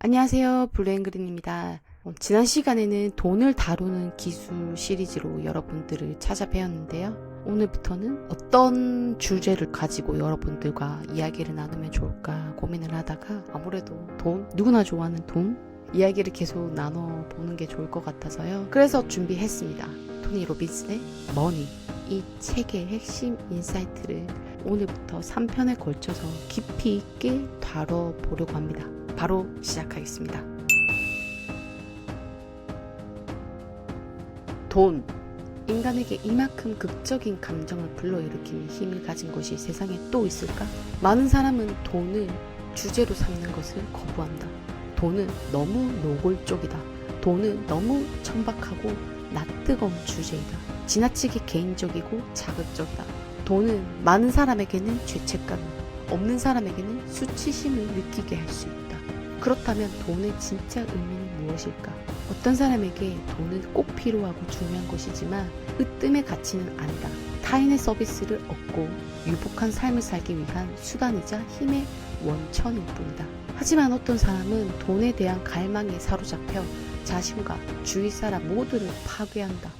안녕하세요. 블루앵그린입니다. 지난 시간에는 돈을 다루는 기술 시리즈로 여러분들을 찾아뵈었는데요. 오늘부터는 어떤 주제를 가지고 여러분들과 이야기를 나누면 좋을까 고민을 하다가 아무래도 돈, 누구나 좋아하는 돈 이야기를 계속 나눠보는 게 좋을 것 같아서요. 그래서 준비했습니다. 토니 로빈슨의 머니, 이 책의 핵심 인사이트를 오늘부터 3편에 걸쳐서 깊이 있게 다뤄보려고 합니다. 바로 시작하겠습니다. 돈. 인간에게 이만큼 극적인 감정을 불러일으키는 힘을 가진 것이 세상에 또 있을까? 많은 사람은 돈을 주제로 삼는 것을 거부한다. 돈은 너무 노골적이다. 돈은 너무 천박하고 낯뜨거운 주제이다. 지나치게 개인적이고 자극적이다. 돈은 많은 사람에게는 죄책감을, 없는 사람에게는 수치심을 느끼게 할 수 있다. 그렇다면 돈의 진짜 의미는 무엇일까? 어떤 사람에게 돈은 꼭 필요하고 중요한 것이지만 으뜸의 가치는 아니다. 타인의 서비스를 얻고 유복한 삶을 살기 위한 수단이자 힘의 원천일 뿐이다. 하지만 어떤 사람은 돈에 대한 갈망에 사로잡혀 자신과 주위 사람 모두를 파괴한다.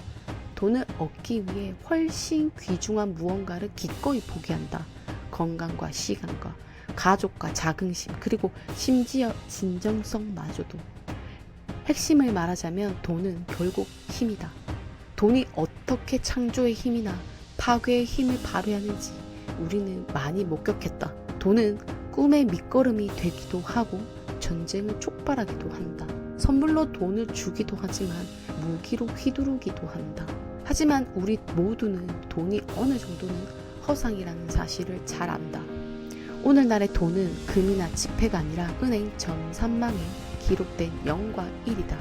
돈을 얻기 위해 훨씬 귀중한 무언가를 기꺼이 포기한다. 건강과 시간과 가족과 자긍심, 그리고 심지어 진정성마저도. 핵심을 말하자면 돈은 결국 힘이다. 돈이 어떻게 창조의 힘이나 파괴의 힘을 발휘하는지 우리는 많이 목격했다. 돈은 꿈의 밑거름이 되기도 하고 전쟁을 촉발하기도 한다. 선물로 돈을 주기도 하지만 무기로 휘두르기도 한다. 하지만 우리 모두는 돈이 어느 정도는 허상이라는 사실을 잘 안다. 오늘날의 돈은 금이나 지폐가 아니라 은행 전산망에 기록된 0과 1이다.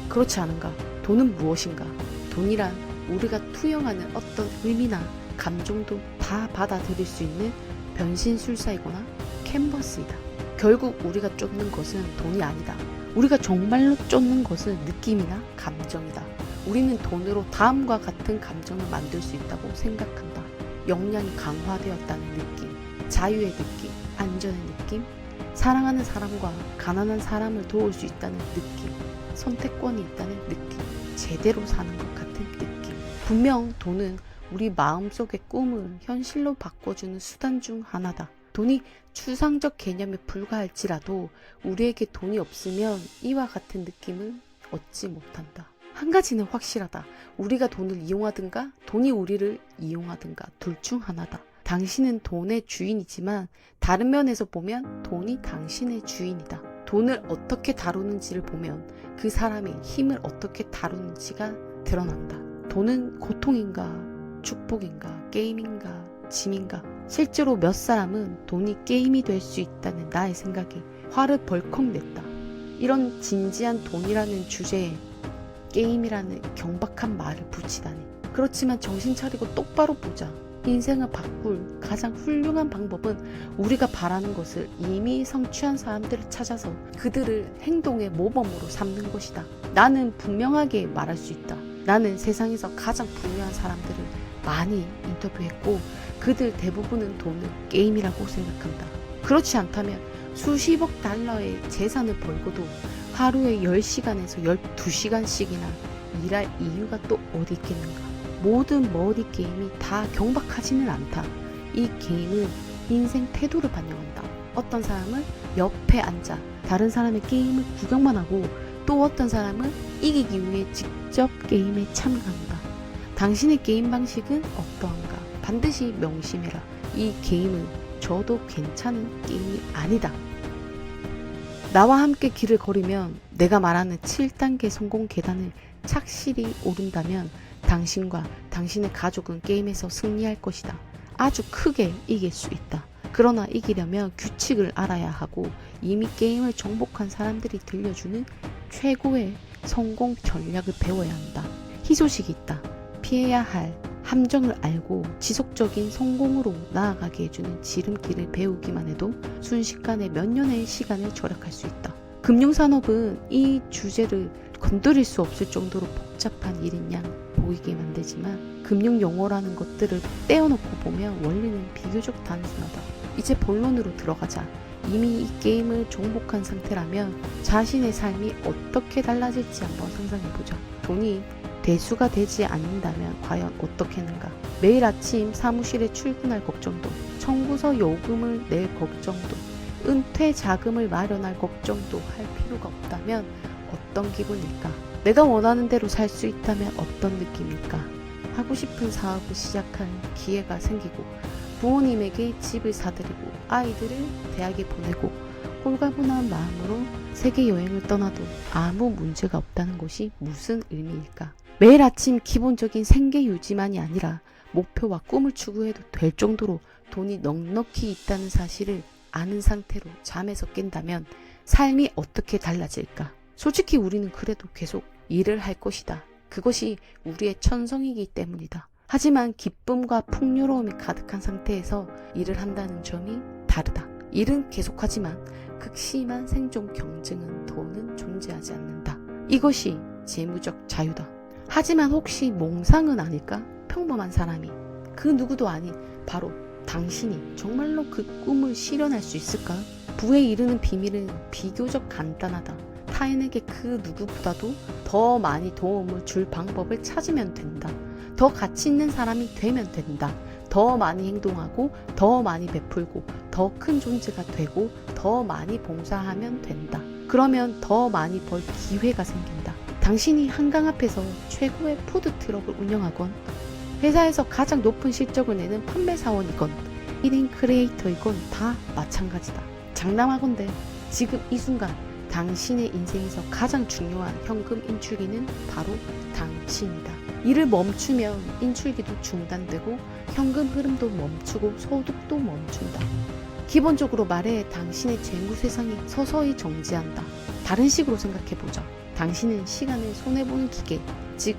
그렇지 않은가? 돈은 무엇인가? 돈이란 우리가 투영하는 어떤 의미나 감정도 다 받아들일 수 있는 변신술사이거나 캔버스이다. 결국 우리가 쫓는 것은 돈이 아니다. 우리가 정말로 쫓는 것은 느낌이나 감정이다. 우리는 돈으로 다음과 같은 감정을 만들 수 있다고 생각한다. 역량이 강화되었다는 느낌, 자유의 느낌, 안전의 느낌, 사랑하는 사람과 가난한 사람을 도울 수 있다는 느낌, 선택권이 있다는 느낌, 제대로 사는 것 같은 느낌. 분명 돈은 우리 마음속의 꿈을 현실로 바꿔주는 수단 중 하나다. 돈이 추상적 개념에 불과할지라도 우리에게 돈이 없으면 이와 같은 느낌을 얻지 못한다. 한 가지는 확실하다. 우리가 돈을 이용하든가 돈이 우리를 이용하든가 둘 중 하나다. 당신은 돈의 주인이지만 다른 면에서 보면 돈이 당신의 주인이다. 돈을 어떻게 다루는지를 보면 그 사람의 힘을 어떻게 다루는지가 드러난다. 돈은 고통인가, 축복인가, 게임인가, 짐인가. 실제로 몇 사람은 돈이 게임이 될 수 있다는 나의 생각에 화를 벌컥 냈다. 이런 진지한 돈이라는 주제에 게임이라는 경박한 말을 붙이다니. 그렇지만 정신 차리고 똑바로 보자. 인생을 바꿀 가장 훌륭한 방법은 우리가 바라는 것을 이미 성취한 사람들을 찾아서 그들을 행동의 모범으로 삼는 것이다. 나는 분명하게 말할 수 있다. 나는 세상에서 가장 부유한 사람들을 많이 인터뷰했고 그들 대부분은 돈을 게임이라고 생각한다. 그렇지 않다면 수십억 달러의 재산을 벌고도 하루에 10시간에서 12시간씩이나 일할 이유가 또 어디 있겠는가. 모든 머니 게임이 다 경박하지는 않다. 이 게임은 인생 태도를 반영한다. 어떤 사람은 옆에 앉아 다른 사람의 게임을 구경만 하고 또 어떤 사람은 이기기 위해 직접 게임에 참가한다. 당신의 게임 방식은 어떠한가? 반드시 명심해라. 이 게임은 저도 괜찮은 게임이 아니다. 나와 함께 길을 걸으면 내가 말하는 7단계 성공 계단을 착실히 오른다면 당신과 당신의 가족은 게임에서 승리할 것이다. 아주 크게 이길 수 있다. 그러나 이기려면 규칙을 알아야 하고 이미 게임을 정복한 사람들이 들려주는 최고의 성공 전략을 배워야 한다. 희소식이 있다. 피해야 할 함정을 알고 지속적인 성공으로 나아가게 해주는 지름길을 배우기만 해도 순식간에 몇 년의 시간을 절약할 수 있다. 금융산업은 이 주제를 건드릴 수 없을 정도로 복잡한 일인 양 보이게 만들지만 금융용어라는 것들을 떼어놓고 보면 원리는 비교적 단순하다. 이제 본론으로 들어가자. 이미 이 게임을 종목한 상태라면 자신의 삶이 어떻게 달라질지 한번 상상해보자. 돈이 대수가 되지 않는다면 과연 어떻겠는가? 매일 아침 사무실에 출근할 걱정도, 청구서 요금을 낼 걱정도, 은퇴 자금을 마련할 걱정도 할 필요가 없다면 어떤 기분일까? 내가 원하는 대로 살 수 있다면 어떤 느낌일까? 하고 싶은 사업을 시작할 기회가 생기고 부모님에게 집을 사드리고 아이들을 대학에 보내고 홀가분한 마음으로 세계 여행을 떠나도 아무 문제가 없다는 것이 무슨 의미일까? 매일 아침 기본적인 생계 유지만이 아니라 목표와 꿈을 추구해도 될 정도로 돈이 넉넉히 있다는 사실을 아는 상태로 잠에서 깬다면 삶이 어떻게 달라질까? 솔직히 우리는 그래도 계속 일을 할 것이다. 그것이 우리의 천성이기 때문이다. 하지만 기쁨과 풍요로움이 가득한 상태에서 일을 한다는 점이 다르다. 일은 계속하지만 극심한 생존 경쟁은 더는 존재하지 않는다. 이것이 재무적 자유다. 하지만 혹시 몽상은 아닐까? 평범한 사람이 그 누구도 아닌 바로 당신이 정말로 그 꿈을 실현할 수 있을까? 부에 이르는 비밀은 비교적 간단하다. 타인에게 그 누구보다도 더 많이 도움을 줄 방법을 찾으면 된다. 더 가치 있는 사람이 되면 된다. 더 많이 행동하고 더 많이 베풀고 더 큰 존재가 되고 더 많이 봉사하면 된다. 그러면 더 많이 벌 기회가 생긴다. 당신이 한강 앞에서 최고의 푸드트럭을 운영하건 회사에서 가장 높은 실적을 내는 판매사원이건 1인 크리에이터이건 다 마찬가지다. 장담하건대 지금 이 순간 당신의 인생에서 가장 중요한 현금 인출기는 바로 당신이다. 일을 멈추면 인출기도 중단되고 현금 흐름도 멈추고 소득도 멈춘다. 기본적으로 말해 당신의 재무 세상이 서서히 정지한다. 다른 식으로 생각해보자. 당신은 시간을 손해보는 기계, 즉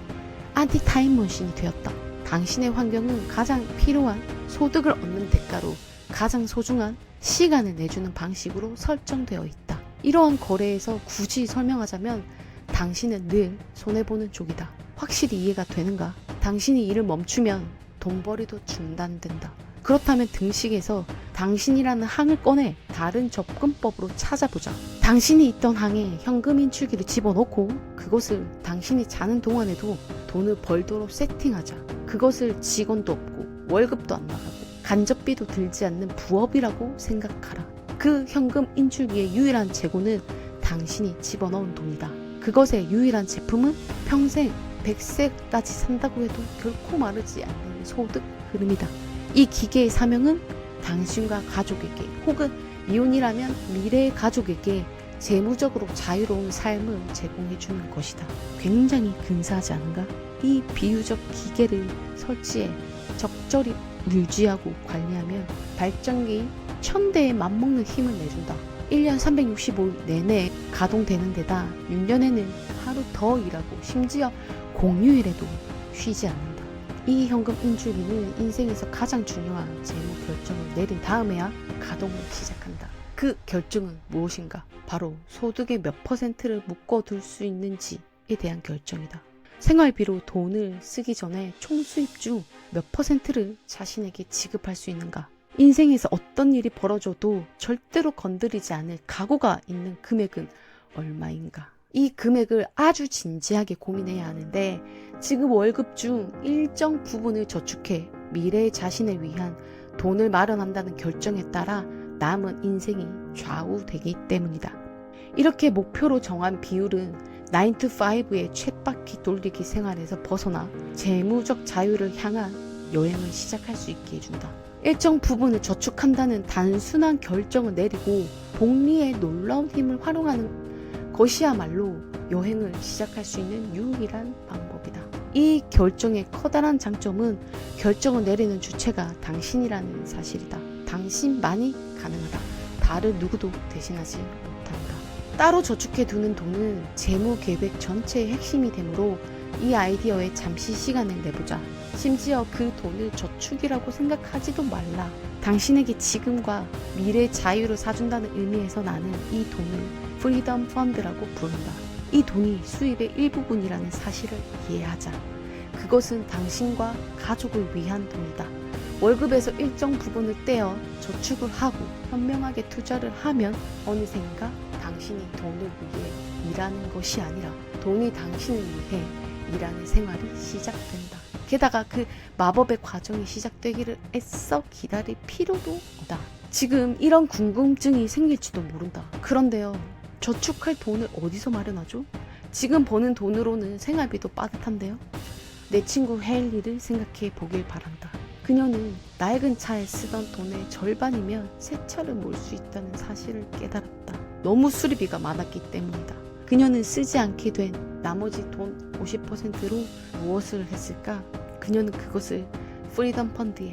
안티타임머신이 되었다. 당신의 환경은 가장 필요한 소득을 얻는 대가로 가장 소중한 시간을 내주는 방식으로 설정되어 있다. 이러한 거래에서 굳이 설명하자면 당신은 늘 손해보는 쪽이다. 확실히 이해가 되는가? 당신이 일을 멈추면 돈벌이도 중단된다. 그렇다면 등식에서 당신이라는 항을 꺼내 다른 접근법으로 찾아보자. 당신이 있던 항에 현금 인출기를 집어넣고 그것을 당신이 자는 동안에도 돈을 벌도록 세팅하자. 그것을 직원도 없고 월급도 안 나가고 간접비도 들지 않는 부업이라고 생각하라. 그 현금 인출기의 유일한 재고는 당신이 집어넣은 돈이다. 그것의 유일한 제품은 평생 100세까지 산다고 해도 결코 마르지 않는 소득 흐름이다. 이 기계의 사명은 당신과 가족에게 혹은 이혼이라면 미래의 가족에게 재무적으로 자유로운 삶을 제공해 주는 것이다. 굉장히 근사하지 않은가? 이 비유적 기계를 설치해 적절히 유지하고 관리하면 발전기 1000대에 맞먹는 힘을 내준다. 1년 365일 내내 가동되는 데다 6년에는 하루 더 일하고 심지어 공휴일에도 쉬지 않는다. 이 현금 인출기는 인생에서 가장 중요한 재무 결정을 내린 다음에야 가동을 시작한다. 그 결정은 무엇인가? 바로 소득의 몇 %를 묶어둘 수 있는지에 대한 결정이다. 생활비로 돈을 쓰기 전에 총 수입 중 몇 %를 자신에게 지급할 수 있는가? 인생에서 어떤 일이 벌어져도 절대로 건드리지 않을 각오가 있는 금액은 얼마인가? 이 금액을 아주 진지하게 고민해야 하는데 지금 월급 중 일정 부분을 저축해 미래의 자신을 위한 돈을 마련한다는 결정에 따라 남은 인생이 좌우되기 때문이다. 이렇게 목표로 정한 비율은 9to5의 쳇바퀴 돌리기 생활에서 벗어나 재무적 자유를 향한 여행을 시작할 수 있게 해준다. 일정 부분을 저축한다는 단순한 결정을 내리고 복리의 놀라운 힘을 활용하는 것이야말로 여행을 시작할 수 있는 유일한 방법이다. 이 결정의 커다란 장점은 결정을 내리는 주체가 당신이라는 사실이다. 당신만이 가능하다. 다른 누구도 대신하지 못한다. 따로 저축해 두는 돈은 재무 계획 전체의 핵심이 되므로 이 아이디어에 잠시 시간을 내보자. 심지어 그 돈을 저축이라고 생각하지도 말라. 당신에게 지금과 미래의 자유를 사준다는 의미에서 나는 이 돈을 프리덤 펀드라고 부른다. 이 돈이 수입의 일부분이라는 사실을 이해하자. 그것은 당신과 가족을 위한 돈이다. 월급에서 일정 부분을 떼어 저축을 하고 현명하게 투자를 하면 어느샌가 당신이 돈을 위해 일하는 것이 아니라 돈이 당신을 위해 일하는 생활이 시작된다. 게다가 그 마법의 과정이 시작되기를 애써 기다릴 필요도 없다. 지금 이런 궁금증이 생길지도 모른다. 그런데요, 저축할 돈을 어디서 마련하죠? 지금 버는 돈으로는 생활비도 빠듯한데요. 내 친구 헤일리를 생각해 보길 바란다. 그녀는 낡은 차에 쓰던 돈의 절반이면 새 차를 몰 수 있다는 사실을 깨달았다. 너무 수리비가 많았기 때문이다. 그녀는 쓰지 않게 된 나머지 돈 50%로 무엇을 했을까? 그녀는 그것을 프리덤 펀드에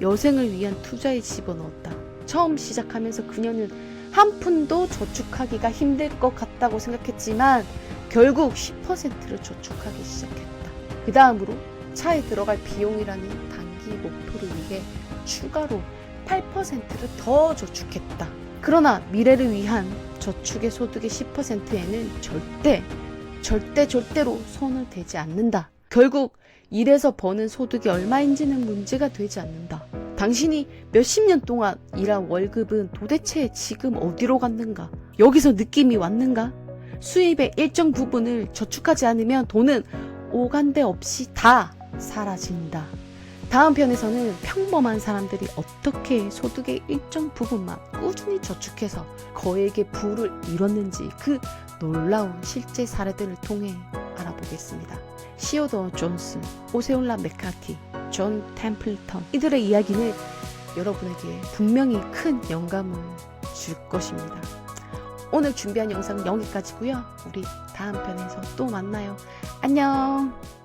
여생을 위한 투자에 집어넣었다. 처음 시작하면서 그녀는 한 푼도 저축하기가 힘들 것 같다고 생각했지만 결국 10%를 저축하기 시작했다. 그 다음으로 차에 들어갈 비용이라는 단기 목표를 위해 추가로 8%를 더 저축했다. 그러나 미래를 위한 저축의 소득의 10%에는 절대로 손을 대지 않는다. 결국 일해서 버는 소득이 얼마인지는 문제가 되지 않는다. 당신이 몇십 년 동안 일한 월급은 도대체 지금 어디로 갔는가? 여기서 느낌이 왔는가? 수입의 일정 부분을 저축하지 않으면 돈은 오간데 없이 다 사라진다. 다음 편에서는 평범한 사람들이 어떻게 소득의 일정 부분만 꾸준히 저축해서 거액의 부를 이뤘는지 그 놀라운 실제 사례들을 통해 알아보겠습니다. 시어도어 존스, 오세올라 메카티, 존 템플턴, 이들의 이야기는 여러분에게 분명히 큰 영감을 줄 것입니다. 오늘 준비한 영상은 여기까지고요. 우리 다음 편에서 또 만나요. 안녕.